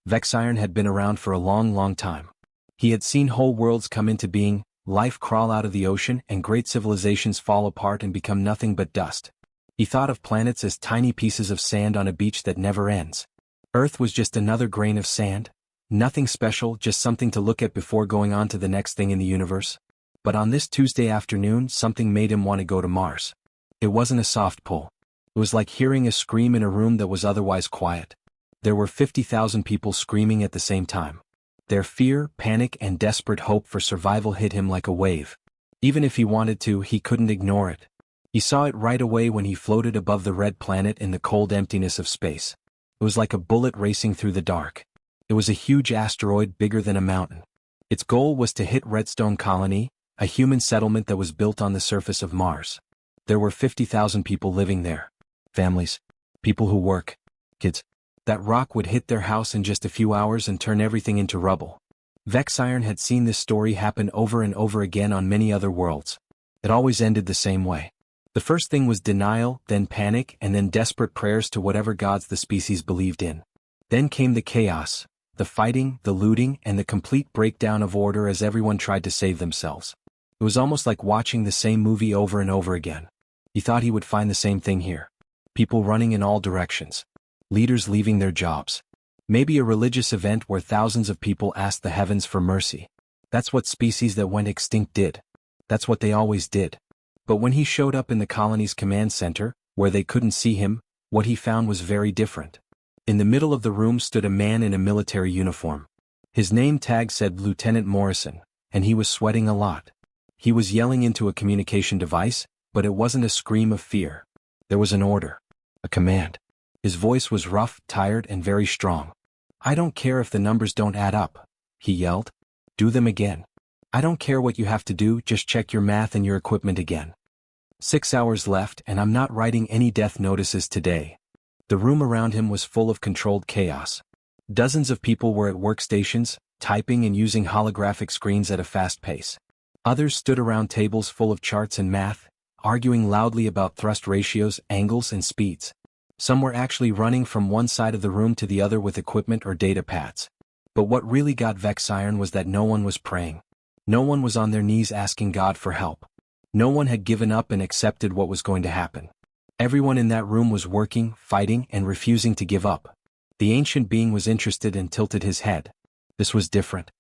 Vexiron had been around for a long time. He had seen whole worlds come into being, life crawl out of the ocean, and great civilizations fall apart and become nothing but dust. He thought of planets as tiny pieces of sand on a beach that never ends. Earth was just another grain of sand. Nothing special, just something to look at before going on to the next thing in the universe. But on this Tuesday afternoon, something made him want to go to Mars. It wasn't a soft pull. It was like hearing a scream in a room that was otherwise quiet. There were 50,000 people screaming at the same time. Their fear, panic, and desperate hope for survival hit him like a wave. Even if he wanted to, he couldn't ignore it. He saw it right away when he floated above the red planet in the cold emptiness of space. It was like a bullet racing through the dark. It was a huge asteroid bigger than a mountain. Its goal was to hit Redstone Colony, a human settlement that was built on the surface of Mars. There were 50,000 people living there. Families. People who work. Kids. That rock would hit their house in just a few hours and turn everything into rubble. Vexiron had seen this story happen over and over again on many other worlds. It always ended the same way. The first thing was denial, then panic, and then desperate prayers to whatever gods the species believed in. Then came the chaos, the fighting, the looting, and the complete breakdown of order as everyone tried to save themselves. It was almost like watching the same movie over and over again. He thought he would find the same thing here. People running in all directions. Leaders leaving their jobs. Maybe a religious event where thousands of people asked the heavens for mercy. That's what species that went extinct did. That's what they always did. But when he showed up in the colony's command center, where they couldn't see him, what he found was very different. In the middle of the room stood a man in a military uniform. His name tag said Lieutenant Morrison, and he was sweating a lot. He was yelling into a communication device, but it wasn't a scream of fear. There was an order. A command. His voice was rough, tired, and very strong. "I don't care if the numbers don't add up," he yelled. "Do them again. I don't care what you have to do, just check your math and your equipment again. 6 hours left and I'm not writing any death notices today." The room around him was full of controlled chaos. Dozens of people were at workstations, typing and using holographic screens at a fast pace. Others stood around tables full of charts and math, arguing loudly about thrust ratios, angles, and speeds. Some were actually running from one side of the room to the other with equipment or data pads. But what really got Vexiron was that no one was praying. No one was on their knees asking God for help. No one had given up and accepted what was going to happen. Everyone in that room was working, fighting, and refusing to give up. The ancient being was interested and tilted his head. This was different.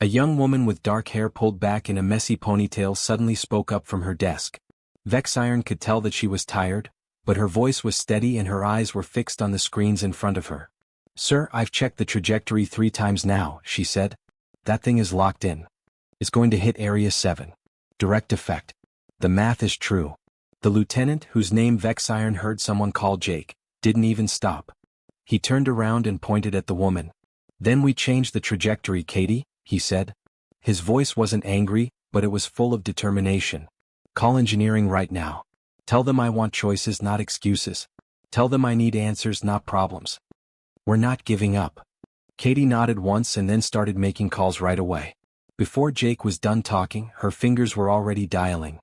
A young woman with dark hair pulled back in a messy ponytail suddenly spoke up from her desk. Vexiron could tell that she was tired, but her voice was steady and her eyes were fixed on the screens in front of her. "Sir, I've checked the trajectory 3 times now," she said. "That thing is locked in. It's going to hit Area 7. Direct effect. The math is true." The lieutenant, whose name Vexiron heard someone call Jake, didn't even stop. He turned around and pointed at the woman. "Then we changed the trajectory, Katie," he said. His voice wasn't angry, but it was full of determination. "Call engineering right now. Tell them I want choices, not excuses. Tell them I need answers, not problems. We're not giving up." Katie nodded once and then started making calls right away. Before Jake was done talking, her fingers were already dialing.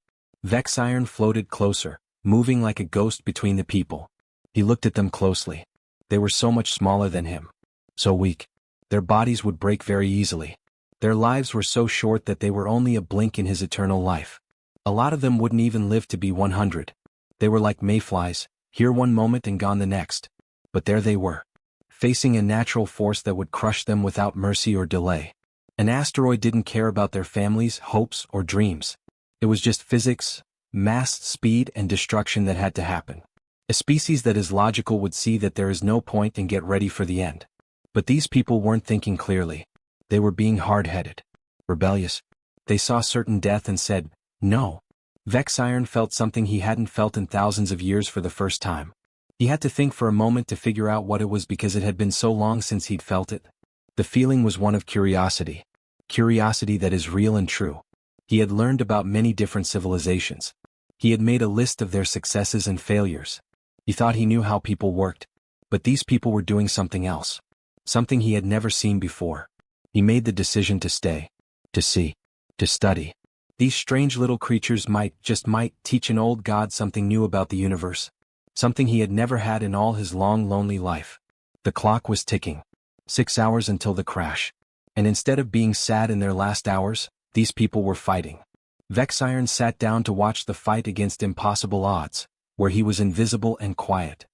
Vexiron floated closer, moving like a ghost between the people. He looked at them closely. They were so much smaller than him. So weak. Their bodies would break very easily. Their lives were so short that they were only a blink in his eternal life. A lot of them wouldn't even live to be 100. They were like mayflies, here one moment and gone the next. But there they were, facing a natural force that would crush them without mercy or delay. An asteroid didn't care about their families, hopes, or dreams. It was just physics, mass, speed, and destruction that had to happen. A species that is logical would see that there is no point and get ready for the end. But these people weren't thinking clearly. They were being hard-headed, rebellious. They saw certain death and said, "No." Vexiron felt something he hadn't felt in thousands of years for the first time. He had to think for a moment to figure out what it was because it had been so long since he'd felt it. The feeling was one of curiosity. Curiosity that is real and true. He had learned about many different civilizations. He had made a list of their successes and failures. He thought he knew how people worked. But these people were doing something else. Something he had never seen before. He made the decision to stay. To see. To study. These strange little creatures might, just might, teach an old god something new about the universe. something he had never had in all his long lonely life. The clock was ticking. 6 hours until the crash. And instead of being sad in their last hours, these people were fighting. Vexiron sat down to watch the fight against impossible odds, where he was invisible and quiet.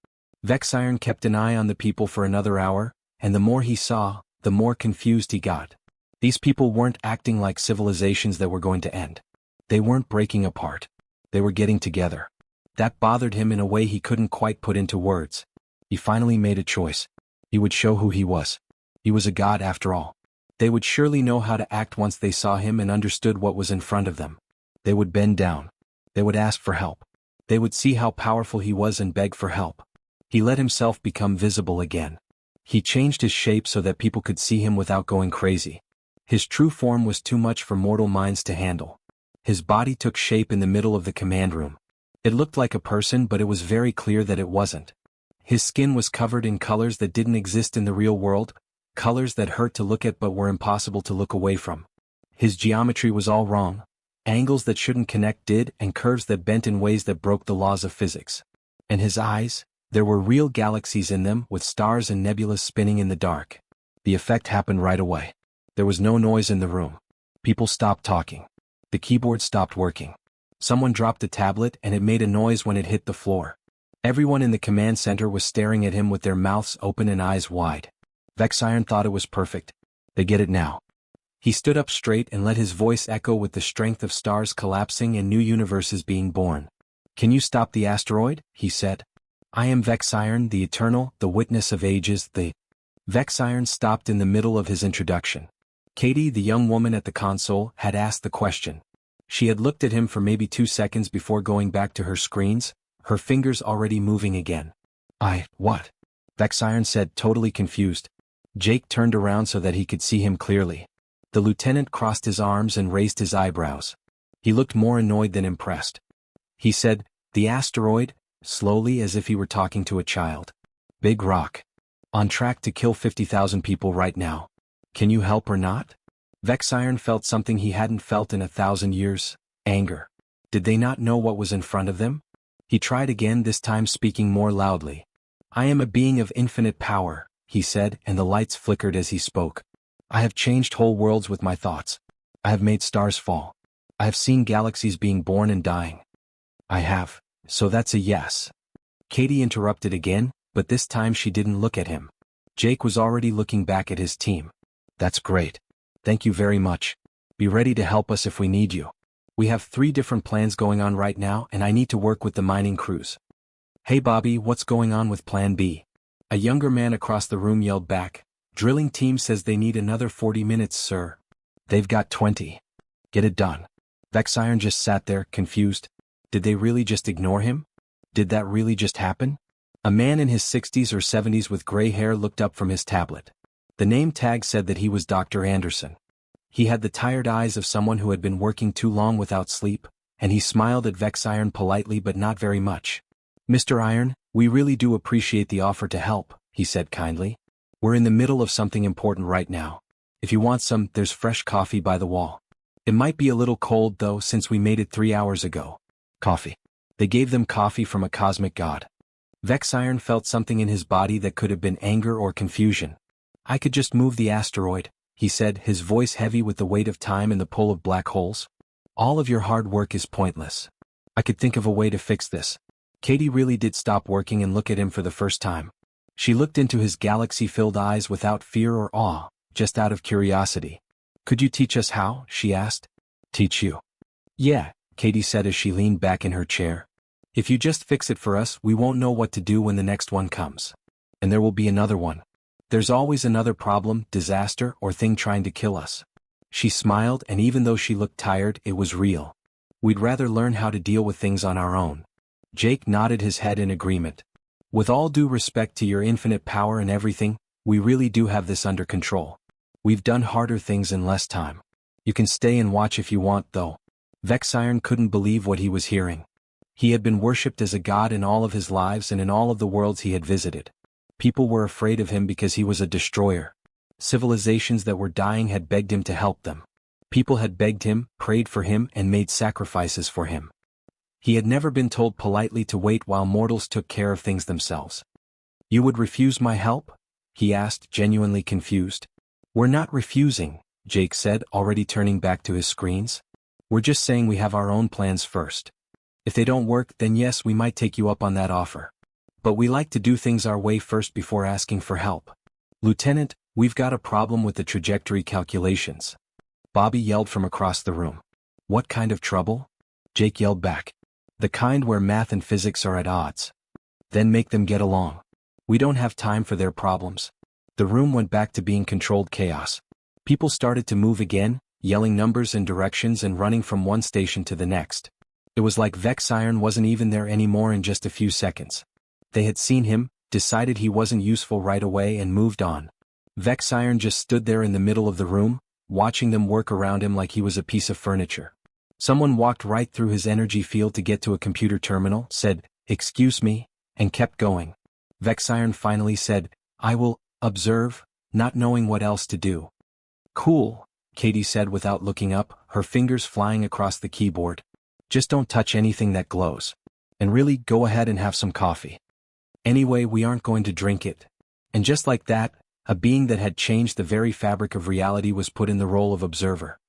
Vexiron kept an eye on the people for another hour, and the more he saw, the more confused he got. These people weren't acting like civilizations that were going to end. They weren't breaking apart. They were getting together. That bothered him in a way he couldn't quite put into words. He finally made a choice. He would show who he was. He was a god after all. They would surely know how to act once they saw him and understood what was in front of them. They would bend down. They would ask for help. They would see how powerful he was and beg for help. He let himself become visible again. He changed his shape so that people could see him without going crazy. His true form was too much for mortal minds to handle. His body took shape in the middle of the command room. It looked like a person, but it was very clear that it wasn't. His skin was covered in colors that didn't exist in the real world, colors that hurt to look at but were impossible to look away from. His geometry was all wrong. Angles that shouldn't connect did, and curves that bent in ways that broke the laws of physics. And his eyes, there were real galaxies in them, with stars and nebulas spinning in the dark. The effect happened right away. There was no noise in the room. People stopped talking. The keyboard stopped working. Someone dropped a tablet and it made a noise when it hit the floor. Everyone in the command center was staring at him with their mouths open and eyes wide. Vexiron thought it was perfect. They get it now. He stood up straight and let his voice echo with the strength of stars collapsing and new universes being born. "Can you stop the asteroid?" he said. "I am Vexiron, the Eternal, the Witness of Ages, the—" Vexiron stopped in the middle of his introduction. Katie, the young woman at the console, had asked the question. She had looked at him for maybe 2 seconds before going back to her screens, her fingers already moving again. What? Vexiron said, totally confused. Jake turned around so that he could see him clearly. The lieutenant crossed his arms and raised his eyebrows. He looked more annoyed than impressed. He said, "The asteroid," slowly as if he were talking to a child. "Big rock. On track to kill 50,000 people right now. Can you help or not?" Vexiron felt something he hadn't felt in 1,000 years, anger. Did they not know what was in front of them? He tried again, this time speaking more loudly. "I am a being of infinite power," he said, and the lights flickered as he spoke. "I have changed whole worlds with my thoughts. I have made stars fall. I have seen galaxies being born and dying. I have. So that's a yes." Katie interrupted again, but this time she didn't look at him. Jake was already looking back at his team. "That's great. Thank you very much. Be ready to help us if we need you. We have 3 different plans going on right now and I need to work with the mining crews." "Hey Bobby, what's going on with Plan B?" A younger man across the room yelled back. "Drilling team says they need another 40 minutes, sir." "They've got 20. Get it done." Vexiron just sat there, confused. Did they really just ignore him? Did that really just happen? A man in his 60s or 70s with gray hair looked up from his tablet. The name tag said that he was Dr. Anderson. He had the tired eyes of someone who had been working too long without sleep, and he smiled at Vexiron politely but not very much. "Mr. Iron, we really do appreciate the offer to help," he said kindly. "We're in the middle of something important right now. If you want some, there's fresh coffee by the wall. It might be a little cold though since we made it 3 hours ago." Coffee. They gave them coffee from a cosmic god. Vexiron felt something in his body that could have been anger or confusion. "I could just move the asteroid," he said, his voice heavy with the weight of time and the pull of black holes. "All of your hard work is pointless. I could think of a way to fix this." Katie really did stop working and look at him for the first time. She looked into his galaxy-filled eyes without fear or awe, just out of curiosity. "Could you teach us how?" she asked. "Teach you?" "Yeah," Katie said as she leaned back in her chair. "If you just fix it for us, we won't know what to do when the next one comes. And there will be another one. There's always another problem, disaster, or thing trying to kill us." She smiled, and even though she looked tired, it was real. "We'd rather learn how to deal with things on our own." Jake nodded his head in agreement. "With all due respect to your infinite power and everything, we really do have this under control. We've done harder things in less time. You can stay and watch if you want, though." Vexiron couldn't believe what he was hearing. He had been worshipped as a god in all of his lives and in all of the worlds he had visited. People were afraid of him because he was a destroyer. Civilizations that were dying had begged him to help them. People had begged him, prayed for him, and made sacrifices for him. He had never been told politely to wait while mortals took care of things themselves. "You would refuse my help?" he asked, genuinely confused. "We're not refusing," Jake said, already turning back to his screens. "We're just saying we have our own plans first. If they don't work, then yes, we might take you up on that offer. But we like to do things our way first before asking for help. Lieutenant, we've got a problem with the trajectory calculations," Bobby yelled from across the room. "What kind of trouble?" Jake yelled back. "The kind where math and physics are at odds. Then make them get along. We don't have time for their problems." The room went back to being controlled chaos. People started to move again, yelling numbers and directions and running from one station to the next. It was like Vexiron wasn't even there anymore in just a few seconds. They had seen him, decided he wasn't useful right away and moved on. Vexiron just stood there in the middle of the room, watching them work around him like he was a piece of furniture. Someone walked right through his energy field to get to a computer terminal, said, "Excuse me," and kept going. Vexiron finally said, "I will observe," not knowing what else to do. "Cool," Katie said without looking up, her fingers flying across the keyboard. "Just don't touch anything that glows. And really, go ahead and have some coffee. Anyway, we aren't going to drink it." And just like that, a being that had changed the very fabric of reality was put in the role of observer.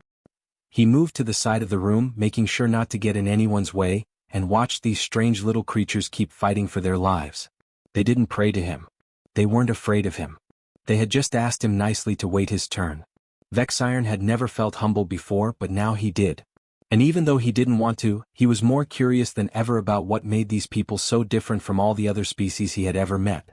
He moved to the side of the room, making sure not to get in anyone's way, and watched these strange little creatures keep fighting for their lives. They didn't pray to him. They weren't afraid of him. They had just asked him nicely to wait his turn. Vexiron had never felt humble before, but now he did. And even though he didn't want to, he was more curious than ever about what made these people so different from all the other species he had ever met.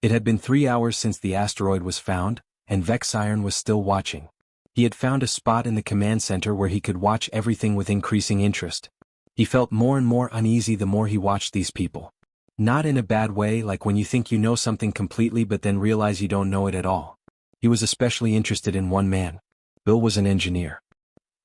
It had been 3 hours since the asteroid was found, and Vexiron was still watching. He had found a spot in the command center where he could watch everything with increasing interest. He felt more and more uneasy the more he watched these people. Not in a bad way, like when you think you know something completely but then realize you don't know it at all. He was especially interested in one man. Bill was an engineer.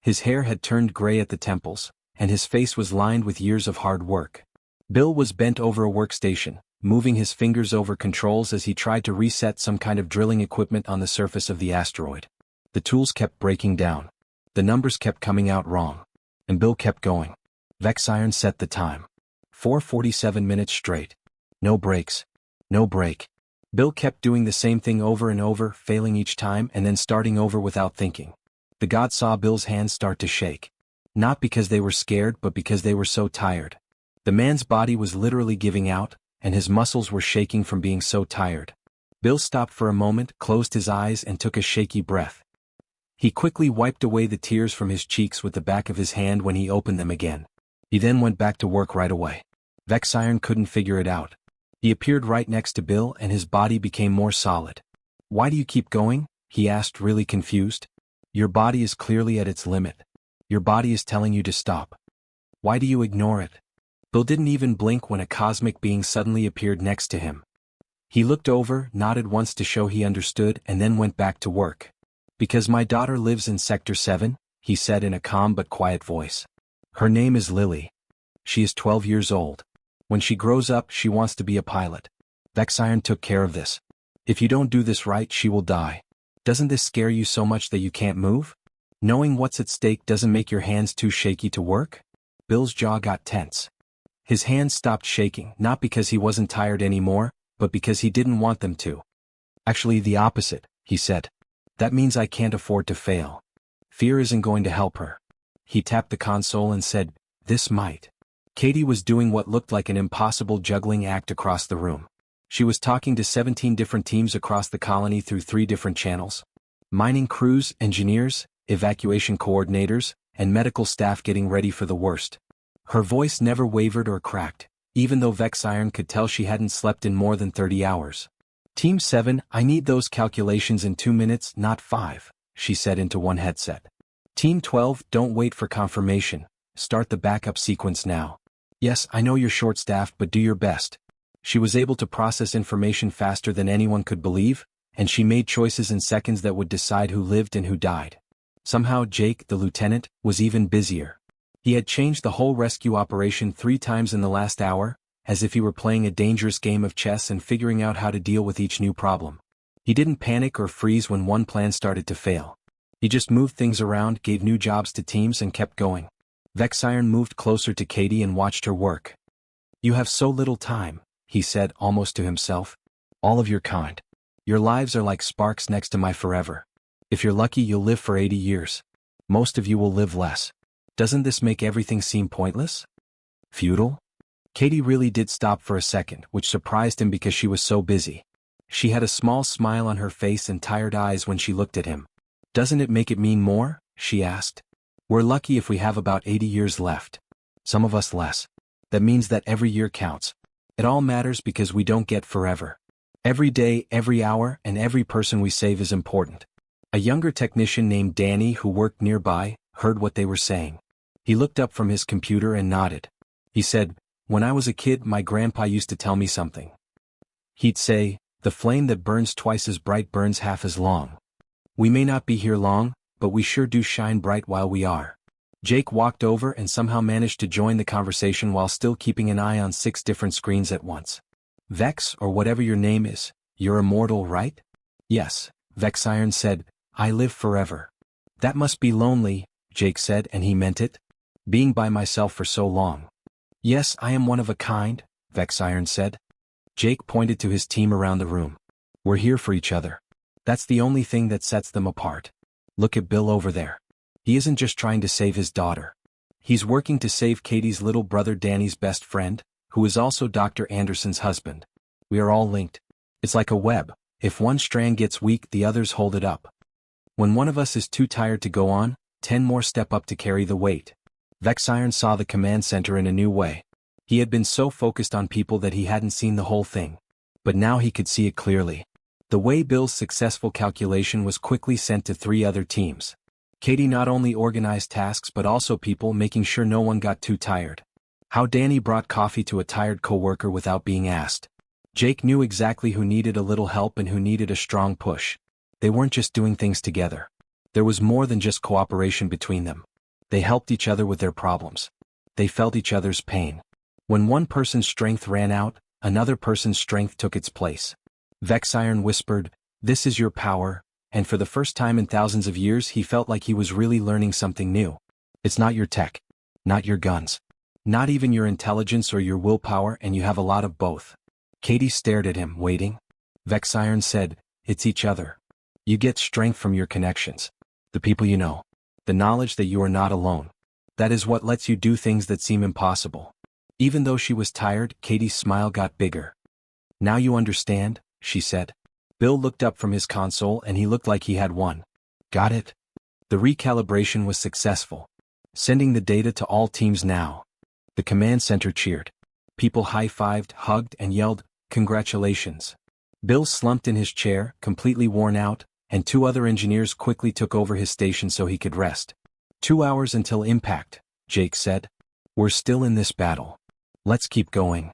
His hair had turned gray at the temples, and his face was lined with years of hard work. Bill was bent over a workstation, moving his fingers over controls as he tried to reset some kind of drilling equipment on the surface of the asteroid. The tools kept breaking down. The numbers kept coming out wrong. And Bill kept going. Vexiron set the time. 4:47 minutes straight. No breaks. No break. Bill kept doing the same thing over and over, failing each time and then starting over without thinking. The god saw Bill's hands start to shake. Not because they were scared, but because they were so tired. The man's body was literally giving out, and his muscles were shaking from being so tired. Bill stopped for a moment, closed his eyes and took a shaky breath. He quickly wiped away the tears from his cheeks with the back of his hand when he opened them again. He then went back to work right away. Vexiron couldn't figure it out. He appeared right next to Bill and his body became more solid. "Why do you keep going?" he asked, really confused. "Your body is clearly at its limit. Your body is telling you to stop. Why do you ignore it?" Bill didn't even blink when a cosmic being suddenly appeared next to him. He looked over, nodded once to show he understood, and then went back to work. "Because my daughter lives in Sector 7, he said in a calm but quiet voice. "Her name is Lily. She is 12 years old. When she grows up, she wants to be a pilot. Vexiron took care of this. If you don't do this right, she will die. Doesn't this scare you so much that you can't move? Knowing what's at stake doesn't make your hands too shaky to work?" Bill's jaw got tense. His hands stopped shaking, not because he wasn't tired anymore, but because he didn't want them to. "Actually, the opposite," he said. "That means I can't afford to fail. Fear isn't going to help her." He tapped the console and said, "This might." Katie was doing what looked like an impossible juggling act across the room. She was talking to 17 different teams across the colony through 3 different channels. Mining crews, engineers, evacuation coordinators, and medical staff getting ready for the worst. Her voice never wavered or cracked, even though Vexiron could tell she hadn't slept in more than 30 hours. "Team 7, I need those calculations in 2 minutes, not 5, she said into one headset. "Team 12, don't wait for confirmation. Start the backup sequence now. Yes, I know you're short-staffed, but do your best." She was able to process information faster than anyone could believe, and she made choices in seconds that would decide who lived and who died. Somehow Jake, the lieutenant, was even busier. He had changed the whole rescue operation 3 times in the last hour, as if he were playing a dangerous game of chess and figuring out how to deal with each new problem. He didn't panic or freeze when one plan started to fail. He just moved things around, gave new jobs to teams and kept going. Vexiron moved closer to Katie and watched her work. You have so little time, he said almost to himself. All of your kind. Your lives are like sparks next to my forever. If you're lucky, you'll live for 80 years. Most of you will live less. Doesn't this make everything seem pointless? Futile? Katie really did stop for a second, which surprised him because she was so busy. She had a small smile on her face and tired eyes when she looked at him. Doesn't it make it mean more? She asked. We're lucky if we have about 80 years left. Some of us less. That means that every year counts. It all matters because we don't get forever. Every day, every hour, and every person we save is important. A younger technician named Danny who worked nearby heard what they were saying. He looked up from his computer and nodded. He said, when I was a kid, my grandpa used to tell me something. He'd say, the flame that burns twice as bright burns half as long. We may not be here long, but we sure do shine bright while we are. Jake walked over and somehow managed to join the conversation while still keeping an eye on 6 different screens at once. Vex, or whatever your name is, you're immortal, right? Yes, Vexiron said, I live forever. That must be lonely, Jake said, and he meant it. Being by myself for so long. Yes, I am one of a kind, Vexiron said. Jake pointed to his team around the room. We're here for each other. That's the only thing that sets them apart. Look at Bill over there. He isn't just trying to save his daughter. He's working to save Katie's little brother Danny's best friend, who is also Dr. Anderson's husband. We are all linked. It's like a web. If one strand gets weak, the others hold it up. When one of us is too tired to go on, 10 more step up to carry the weight. Vexiron saw the command center in a new way. He had been so focused on people that he hadn't seen the whole thing. But now he could see it clearly. The way Bill's successful calculation was quickly sent to 3 other teams. Katie not only organized tasks but also people, making sure no one got too tired. How Danny brought coffee to a tired coworker without being asked. Jake knew exactly who needed a little help and who needed a strong push. They weren't just doing things together. There was more than just cooperation between them. They helped each other with their problems. They felt each other's pain. When one person's strength ran out, another person's strength took its place. Vexiron whispered, "This is your power," and for the first time in thousands of years he felt like he was really learning something new. It's not your tech. Not your guns. Not even your intelligence or your willpower, and you have a lot of both. Katie stared at him, waiting. Vexiron said, "It's each other. You get strength from your connections. The people you know. The knowledge that you are not alone. That is what lets you do things that seem impossible." Even though she was tired, Katie's smile got bigger. "Now you understand," she said. Bill looked up from his console and he looked like he had won. "Got it?" The recalibration was successful. Sending the data to all teams now. The command center cheered. People high-fived, hugged, and yelled, "Congratulations." Bill slumped in his chair, completely worn out, and 2 other engineers quickly took over his station so he could rest. 2 hours until impact, Jake said. We're still in this battle. Let's keep going.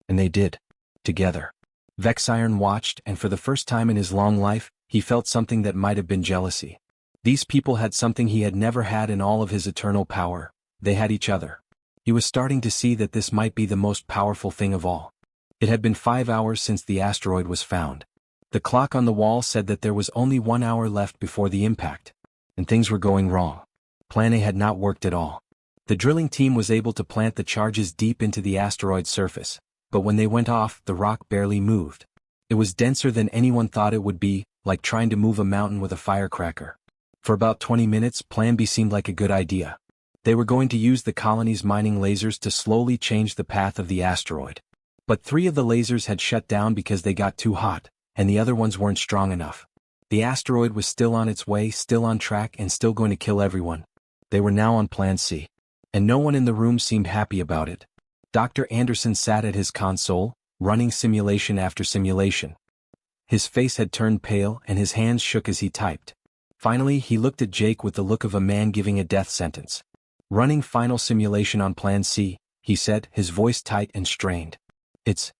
And they did. Together. Vexiron watched, and for the first time in his long life, he felt something that might have been jealousy. These people had something he had never had in all of his eternal power. They had each other. He was starting to see that this might be the most powerful thing of all. It had been 5 hours since the asteroid was found. The clock on the wall said that there was only 1 hour left before the impact. And things were going wrong. Plan A had not worked at all. The drilling team was able to plant the charges deep into the asteroid's surface, but when they went off, the rock barely moved. It was denser than anyone thought it would be, like trying to move a mountain with a firecracker. For about 20 minutes, Plan B seemed like a good idea. They were going to use the colony's mining lasers to slowly change the path of the asteroid. But 3 of the lasers had shut down because they got too hot, and the other ones weren't strong enough. The asteroid was still on its way, still on track, and still going to kill everyone. They were now on Plan C. And no one in the room seemed happy about it. Dr. Anderson sat at his console, running simulation after simulation. His face had turned pale and his hands shook as he typed. Finally, he looked at Jake with the look of a man giving a death sentence. "Running final simulation on Plan C," he said, his voice tight and strained. It's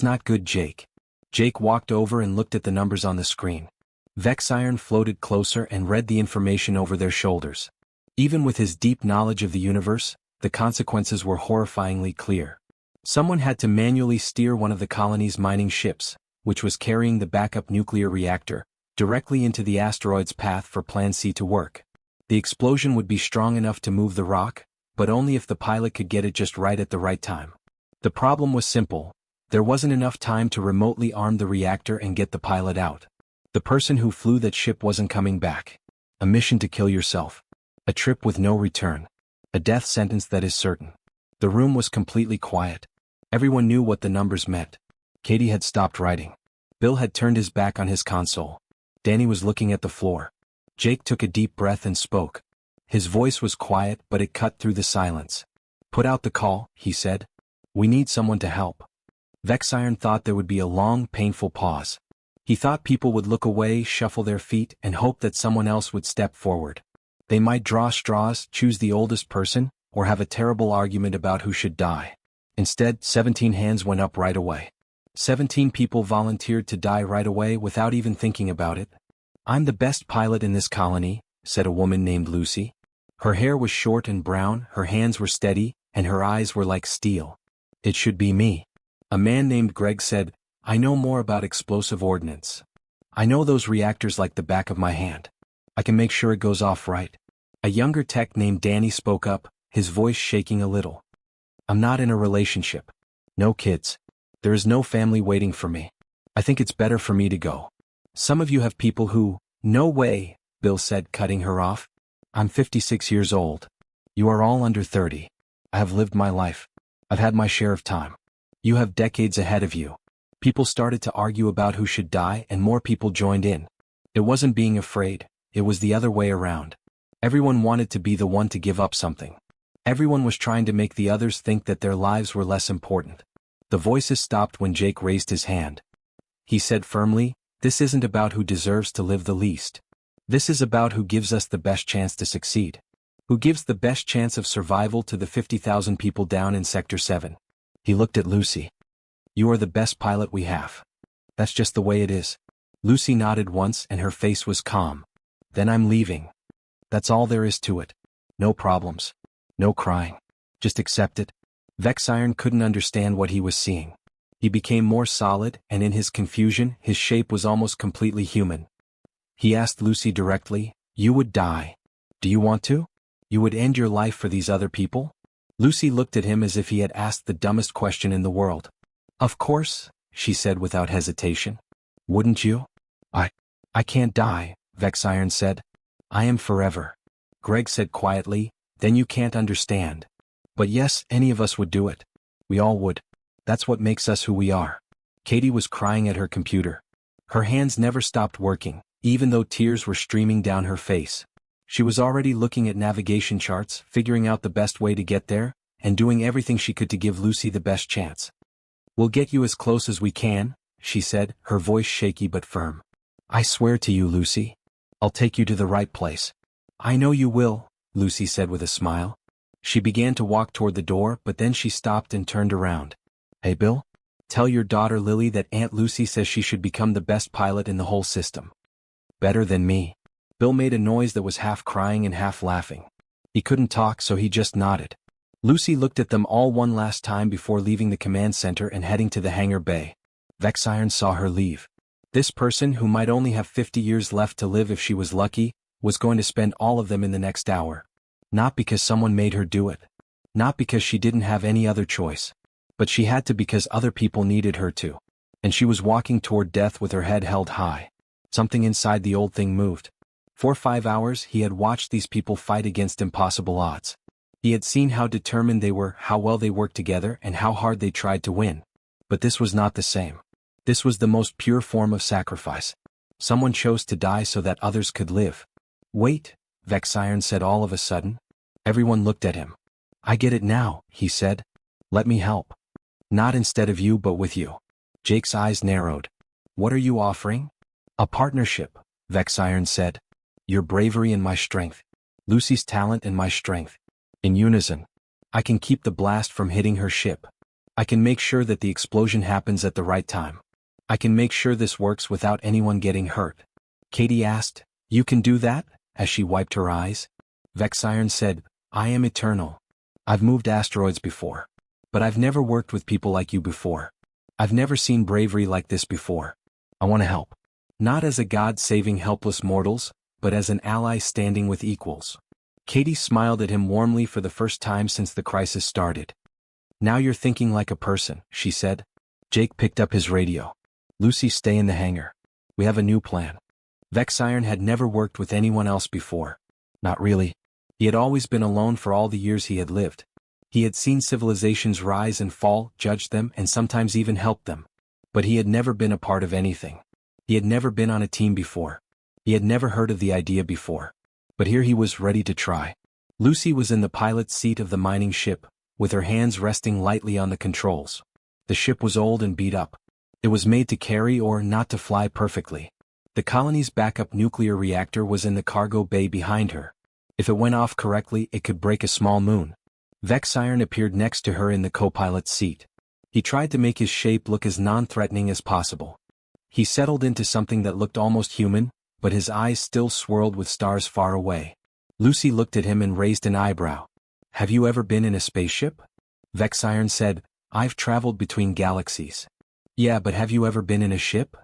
not good, Jake." Jake walked over and looked at the numbers on the screen. Vexiron floated closer and read the information over their shoulders. Even with his deep knowledge of the universe, the consequences were horrifyingly clear. Someone had to manually steer one of the colony's mining ships, which was carrying the backup nuclear reactor, directly into the asteroid's path for Plan C to work. The explosion would be strong enough to move the rock, but only if the pilot could get it just right at the right time. The problem was simple. There wasn't enough time to remotely arm the reactor and get the pilot out. The person who flew that ship wasn't coming back. A mission to kill yourself. A trip with no return. A death sentence that is certain. The room was completely quiet. Everyone knew what the numbers meant. Katie had stopped writing. Bill had turned his back on his console. Danny was looking at the floor. Jake took a deep breath and spoke. His voice was quiet, but it cut through the silence. "Put out the call," he said. "We need someone to help." Vexiron thought there would be a long, painful pause. He thought people would look away, shuffle their feet, and hope that someone else would step forward. They might draw straws, choose the oldest person, or have a terrible argument about who should die. Instead, 17 hands went up right away. 17 people volunteered to die right away without even thinking about it. "I'm the best pilot in this colony," said a woman named Lucy. Her hair was short and brown, her hands were steady, and her eyes were like steel. "It should be me." A man named Greg said, "I know more about explosive ordnance. I know those reactors like the back of my hand. I can make sure it goes off right." A younger tech named Danny spoke up, his voice shaking a little. "I'm not in a relationship. No kids. There is no family waiting for me. I think it's better for me to go. Some of you have people who—" "No way," Bill said, cutting her off. "I'm 56 years old. You are all under 30. I have lived my life. I've had my share of time. You have decades ahead of you." People started to argue about who should die, and more people joined in. It wasn't being afraid, it was the other way around. Everyone wanted to be the one to give up something. Everyone was trying to make the others think that their lives were less important. The voices stopped when Jake raised his hand. He said firmly, "This isn't about who deserves to live the least. This is about who gives us the best chance to succeed. Who gives the best chance of survival to the 50,000 people down in Sector 7. He looked at Lucy. "You are the best pilot we have. That's just the way it is." Lucy nodded once and her face was calm. "Then I'm leaving. That's all there is to it. No problems. No crying. Just accept it." Vexiron couldn't understand what he was seeing. He became more solid, and in his confusion, his shape was almost completely human. He asked Lucy directly, "You would die. Do you want to? You would end your life for these other people?" Lucy looked at him as if he had asked the dumbest question in the world. "Of course," she said without hesitation. "Wouldn't you?" I can't die," Vexiron said. "I am forever." Greg said quietly, "Then you can't understand. But yes, any of us would do it. We all would. That's what makes us who we are." Katie was crying at her computer. Her hands never stopped working, even though tears were streaming down her face. She was already looking at navigation charts, figuring out the best way to get there, and doing everything she could to give Lucy the best chance. "We'll get you as close as we can," she said, her voice shaky but firm. "I swear to you, Lucy. I'll take you to the right place." "I know you will," Lucy said with a smile. She began to walk toward the door, but then she stopped and turned around. "Hey Bill, tell your daughter Lily that Aunt Lucy says she should become the best pilot in the whole system. Better than me." Bill made a noise that was half crying and half laughing. He couldn't talk, so he just nodded. Lucy looked at them all one last time before leaving the command center and heading to the hangar bay. Vexiron saw her leave. This person, who might only have 50 years left to live if she was lucky, was going to spend all of them in the next hour. Not because someone made her do it. Not because she didn't have any other choice. But she had to because other people needed her to. And she was walking toward death with her head held high. Something inside the old thing moved. For 5 hours he had watched these people fight against impossible odds. He had seen how determined they were, how well they worked together, and how hard they tried to win. But this was not the same. This was the most pure form of sacrifice. Someone chose to die so that others could live. "Wait," Vexiron said all of a sudden. Everyone looked at him. "I get it now," he said. "Let me help. Not instead of you but with you." Jake's eyes narrowed. "What are you offering?" "A partnership," Vexiron said. "Your bravery and my strength. Lucy's talent and my strength. In unison. I can keep the blast from hitting her ship. I can make sure that the explosion happens at the right time. I can make sure this works without anyone getting hurt." Katie asked, "You can do that?" as she wiped her eyes. Vexiron said, "I am eternal. I've moved asteroids before. But I've never worked with people like you before. I've never seen bravery like this before. I want to help. Not as a god saving helpless mortals, but as an ally standing with equals." Katie smiled at him warmly for the first time since the crisis started. "Now you're thinking like a person," she said. Jake picked up his radio. "Lucy, stay in the hangar. We have a new plan." Vexiron had never worked with anyone else before. Not really. He had always been alone for all the years he had lived. He had seen civilizations rise and fall, judged them, and sometimes even helped them. But he had never been a part of anything. He had never been on a team before. He had never heard of the idea before. But here he was ready to try. Lucy was in the pilot's seat of the mining ship, with her hands resting lightly on the controls. The ship was old and beat up. It was made to carry or not to fly perfectly. The colony's backup nuclear reactor was in the cargo bay behind her. If it went off correctly, it could break a small moon. Vexiron appeared next to her in the co-pilot's seat. He tried to make his shape look as non-threatening as possible. He settled into something that looked almost human, but his eyes still swirled with stars far away. Lucy looked at him and raised an eyebrow. "Have you ever been in a spaceship?" Vexiron said, "I've traveled between galaxies." "Yeah, but have you ever been in a ship?"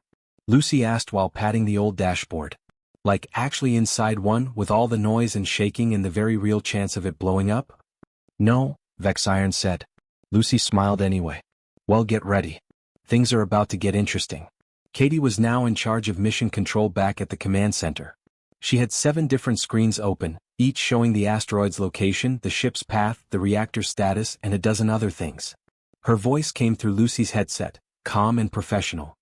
Lucy asked while patting the old dashboard. "Like actually inside one, with all the noise and shaking and the very real chance of it blowing up?" "No," Vexiron said. Lucy smiled anyway. "Well, get ready. Things are about to get interesting." Katie was now in charge of mission control back at the command center. She had 7 different screens open, each showing the asteroid's location, the ship's path, the reactor status, and a dozen other things. Her voice came through Lucy's headset, calm and professional.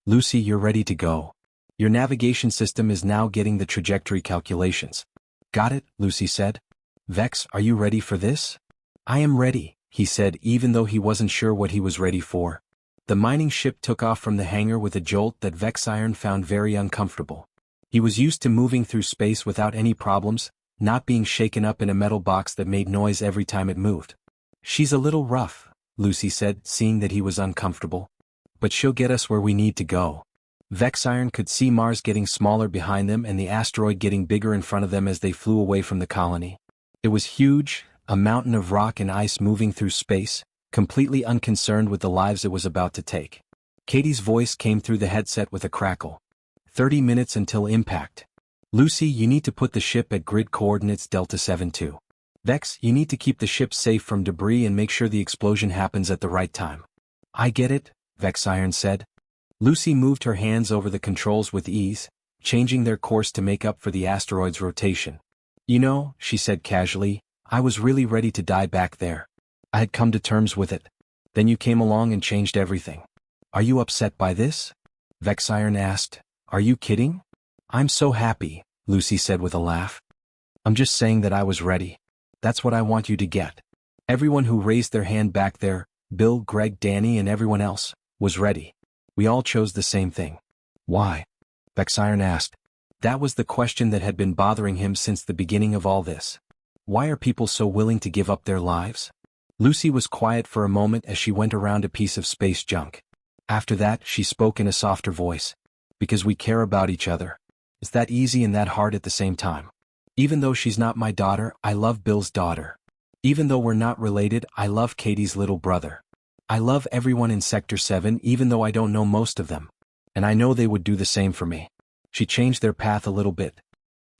"Lucy, you're ready to go. Your navigation system is now getting the trajectory calculations." "Got it," Lucy said. "Vex, are you ready for this?" "I am ready," he said, even though he wasn't sure what he was ready for. The mining ship took off from the hangar with a jolt that Vexiron found very uncomfortable. He was used to moving through space without any problems, not being shaken up in a metal box that made noise every time it moved. "She's a little rough," Lucy said, seeing that he was uncomfortable. "But she'll get us where we need to go." Vexiron could see Mars getting smaller behind them and the asteroid getting bigger in front of them as they flew away from the colony. It was huge, a mountain of rock and ice moving through space, completely unconcerned with the lives it was about to take. Katie's voice came through the headset with a crackle. 30 minutes until impact. Lucy, you need to put the ship at grid coordinates Delta 72. Vex, you need to keep the ship safe from debris and make sure the explosion happens at the right time. I get it, Vexiron said. Lucy moved her hands over the controls with ease, changing their course to make up for the asteroid's rotation. You know, she said casually, I was really ready to die back there. I had come to terms with it. Then you came along and changed everything. Are you upset by this? Vexiron asked. Are you kidding? I'm so happy, Lucy said with a laugh. I'm just saying that I was ready. That's what I want you to get. Everyone who raised their hand back there, Bill, Greg, Danny, and everyone else, was ready. We all chose the same thing. Why? Vexiron asked. That was the question that had been bothering him since the beginning of all this. Why are people so willing to give up their lives? Lucy was quiet for a moment as she went around a piece of space junk. After that, she spoke in a softer voice. Because we care about each other. It's that easy and that hard at the same time. Even though she's not my daughter, I love Bill's daughter. Even though we're not related, I love Katie's little brother. I love everyone in Sector 7 even though I don't know most of them. And I know they would do the same for me. She changed their path a little bit.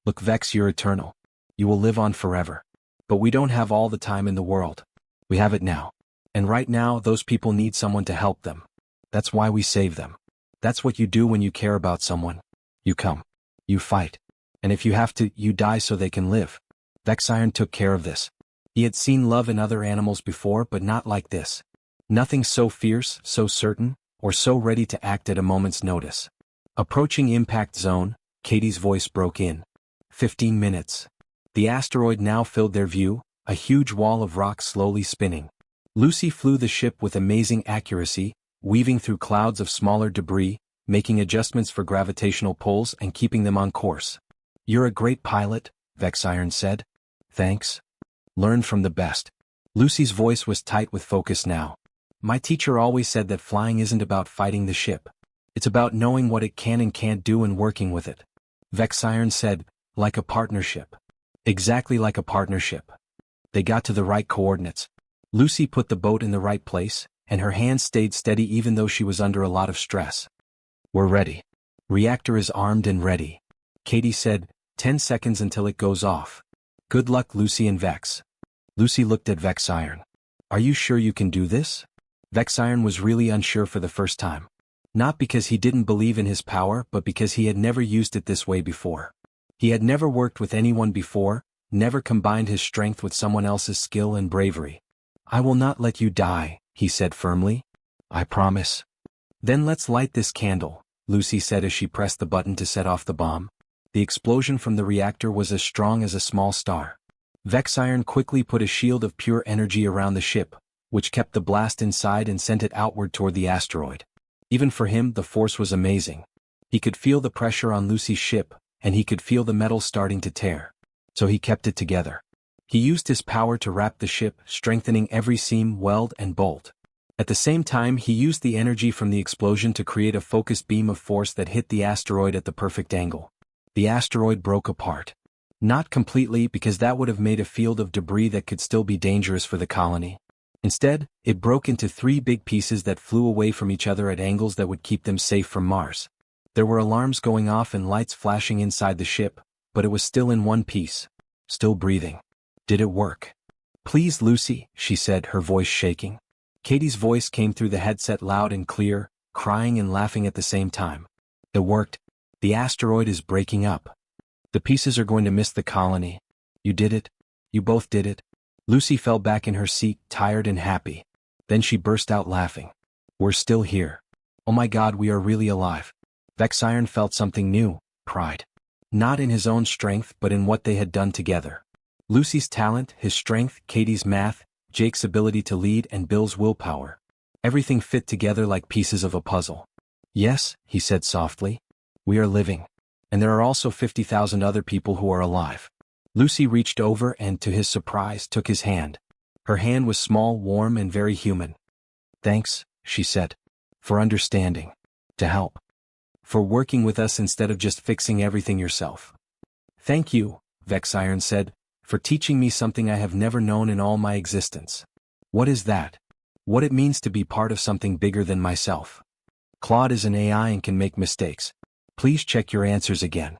Look, Vex, you're eternal. You will live on forever. But we don't have all the time in the world. We have it now. And right now, those people need someone to help them. That's why we save them. That's what you do when you care about someone. You come. You fight. And if you have to, you die so they can live. Vexiron took care of this. He had seen love in other animals before, but not like this. Nothing so fierce, so certain, or so ready to act at a moment's notice. Approaching impact zone, Katie's voice broke in. 15 minutes. The asteroid now filled their view, a huge wall of rock slowly spinning. Lucy flew the ship with amazing accuracy, weaving through clouds of smaller debris, making adjustments for gravitational pulls and keeping them on course. You're a great pilot, Vexiron said. Thanks. Learn from the best. Lucy's voice was tight with focus now. My teacher always said that flying isn't about fighting the ship. It's about knowing what it can and can't do and working with it. Vexiron said, like a partnership. Exactly like a partnership. They got to the right coordinates. Lucy put the boat in the right place, and her hands stayed steady even though she was under a lot of stress. We're ready. Reactor is armed and ready. Katie said, 10 seconds until it goes off. Good luck, Lucy and Vex. Lucy looked at Vexiron. Are you sure you can do this? Vexiron was really unsure for the first time. Not because he didn't believe in his power, but because he had never used it this way before. He had never worked with anyone before, never combined his strength with someone else's skill and bravery. I will not let you die, he said firmly. I promise. Then let's light this candle, Lucy said as she pressed the button to set off the bomb. The explosion from the reactor was as strong as a small star. Vexiron quickly put a shield of pure energy around the ship, which kept the blast inside and sent it outward toward the asteroid. Even for him, the force was amazing. He could feel the pressure on Lucy's ship, and he could feel the metal starting to tear. So he kept it together. He used his power to wrap the ship, strengthening every seam, weld, and bolt. At the same time, he used the energy from the explosion to create a focused beam of force that hit the asteroid at the perfect angle. The asteroid broke apart. Not completely, because that would have made a field of debris that could still be dangerous for the colony. Instead, it broke into 3 big pieces that flew away from each other at angles that would keep them safe from Mars. There were alarms going off and lights flashing inside the ship, but it was still in one piece. Still breathing. Did it work? Please, Lucy, she said, her voice shaking. Katie's voice came through the headset loud and clear, crying and laughing at the same time. It worked. The asteroid is breaking up. The pieces are going to miss the colony. You did it. You both did it. Lucy fell back in her seat, tired and happy. Then she burst out laughing. We're still here. Oh my God, we are really alive. Vexiron felt something new, pride. Not in his own strength, but in what they had done together. Lucy's talent, his strength, Katie's math, Jake's ability to lead, and Bill's willpower. Everything fit together like pieces of a puzzle. Yes, he said softly. We are living. And there are also 50,000 other people who are alive. Lucy reached over and, to his surprise, took his hand. Her hand was small, warm, and very human. Thanks, she said. For understanding. To help. For working with us instead of just fixing everything yourself. Thank you, Vexiron said, for teaching me something I have never known in all my existence. What is that? What it means to be part of something bigger than myself. Claude is an AI and can make mistakes. Please check your answers again.